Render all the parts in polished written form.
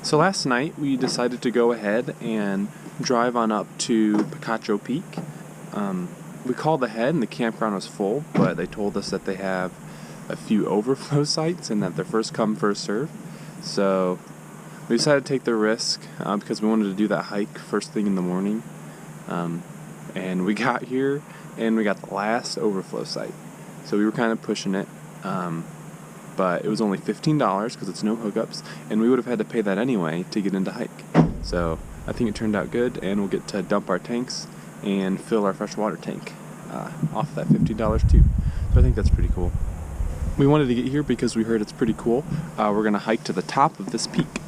So last night we decided to go ahead and drive on up to Picacho Peak. We called ahead and the campground was full, but they told us that they have a few overflow sites and that they're first come, first serve. So we decided to take the risk because we wanted to do that hike first thing in the morning. And we got here and we got the last overflow site. So we were kind of pushing it. But it was only $15 because it's no hookups, and we would have had to pay that anyway to get into hike. So I think it turned out good, and we'll get to dump our tanks and fill our fresh water tank off that $50 too. So I think that's pretty cool. We wanted to get here because we heard it's pretty cool. We're going to hike to the top of this peak.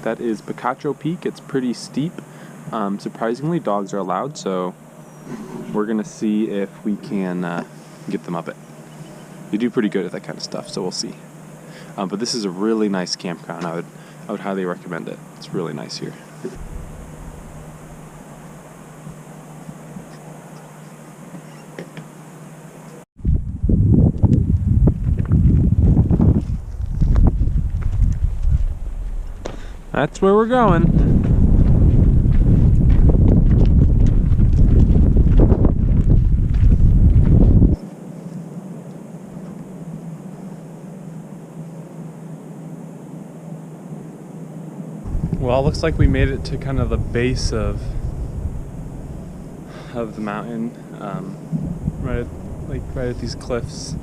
That is Picacho Peak. It's pretty steep. Surprisingly, dogs are allowed, so we're going to see if we can get them up it. They do pretty good at that kind of stuff, so we'll see. But this is a really nice campground. I would highly recommend it. It's really nice here. That's where we're going. Well, it looks like we made it to kind of the base of the mountain, right at these cliffs.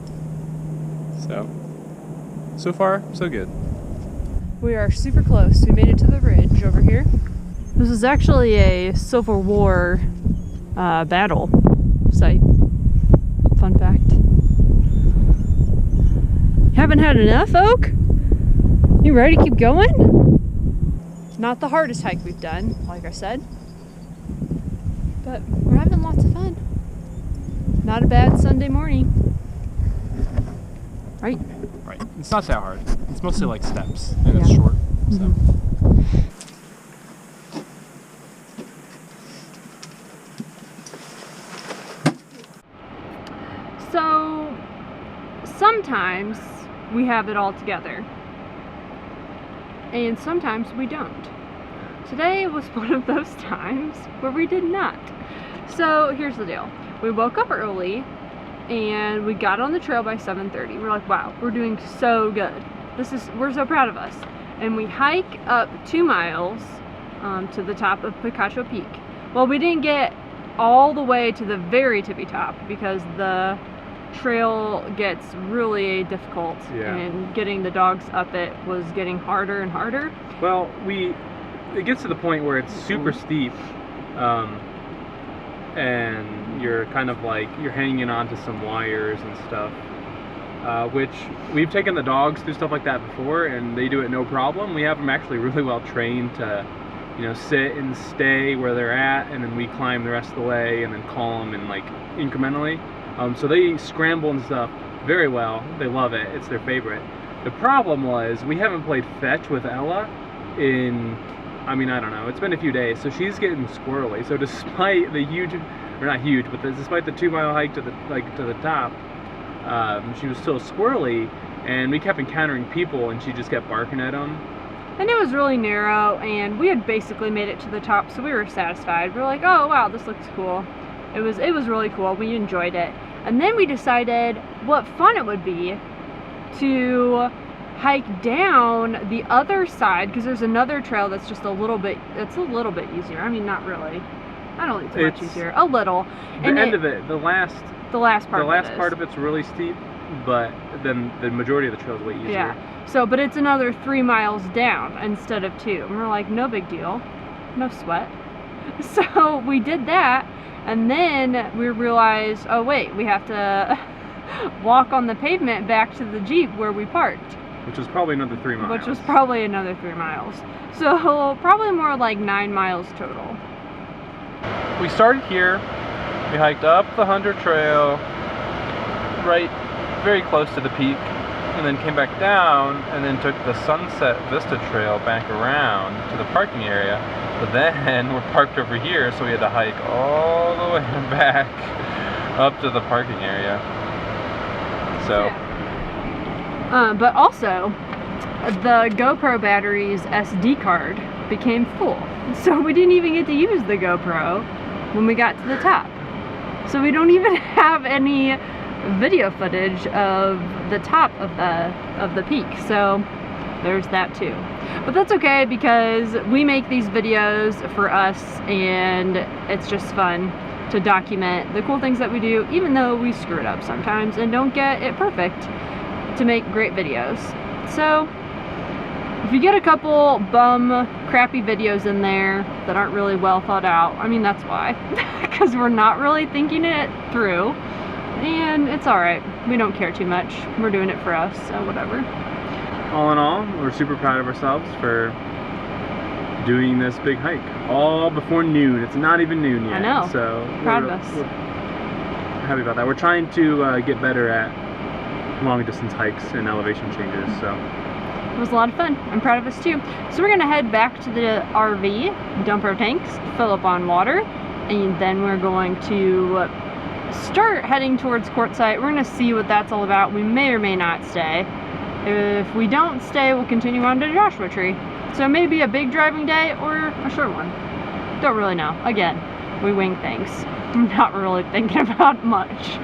So far, so good. We are super close. We made it to the ridge over here. This is actually a Civil War battle site. Fun fact. Haven't had enough, Oak? You ready to keep going? Not the hardest hike we've done, like I said, but we're having lots of fun. Not a bad Sunday morning, right? Right. It's not that hard. It's mostly like steps, and it's short. So. So sometimes we have it all together. And sometimes we don't. Today was one of those times where we did not. So here's the deal. We woke up early and we got on the trail by 7:30. We're like, wow, we're doing so good. We're so proud of us. And we hike up 2 miles to the top of Picacho Peak. Well, we didn't get all the way to the very tippy top because the trail gets really difficult, and getting the dogs up it was getting harder and harder. Well, it gets to the point where it's super steep, and you're kind of like you're hanging onto some wires and stuff, which we've taken the dogs through stuff like that before, and they do it no problem. We have them actually really well trained to, sit and stay where they're at, and then we climb the rest of the way, and then call them and like incrementally. So they scramble and stuff very well. They love it. It's their favorite. The problem was we haven't played fetch with Ella in, I don't know, it's been a few days. So she's getting squirrely. So despite the despite the 2 mile hike to the top, she was still squirrely, and we kept encountering people and she just kept barking at them. And it was really narrow, and we had basically made it to the top, so we were satisfied. We were like, oh wow, this looks cool. It was really cool. We enjoyed it. And then we decided what fun it would be to hike down the other side, because there's another trail that's just a little bit easier. Not really. I don't think it's much easier. A little. And the last part of it's really steep, but then the majority of the trail is way easier. Yeah. So, but it's another 3 miles down instead of 2. And we're like, no big deal. No sweat. So we did that. And then we realized, oh wait, we have to walk on the pavement back to the Jeep where we parked. Which was probably another 3 miles. Which was probably another 3 miles. So probably more like 9 miles total. We started here, we hiked up the Hunter Trail, right very close to the peak, and then came back down, and then took the Sunset Vista Trail back around to the parking area. But then we're parked over here, so we had to hike all the way back up to the parking area. So. But also, the GoPro battery's SD card became full. So we didn't even get to use the GoPro when we got to the top. So we don't even have any video footage of the top of the peak. So there's that too. But that's okay, because we make these videos for us and it's just fun to document the cool things that we do, even though we screw it up sometimes and don't get it perfect to make great videos. So if you get a couple crappy videos in there that aren't really well thought out, I mean, that's why. Because we're not really thinking it through. And it's alright. We don't care too much. We're doing it for us, so whatever. All in all, we're super proud of ourselves for doing this big hike. All before noon. It's not even noon yet. I know. So Proud of us. We're happy about that. We're trying to get better at long distance hikes and elevation changes, so. It was a lot of fun. I'm proud of us too. So we're gonna head back to the RV, dump our tanks, fill up on water, and then we're going to start heading towards Quartzsite. We're gonna see what that's all about. We may or may not stay. If we don't stay, we'll continue on to Joshua Tree. So maybe a big driving day or a short one. Don't really know. Again, we wing things. I'm not really thinking about much.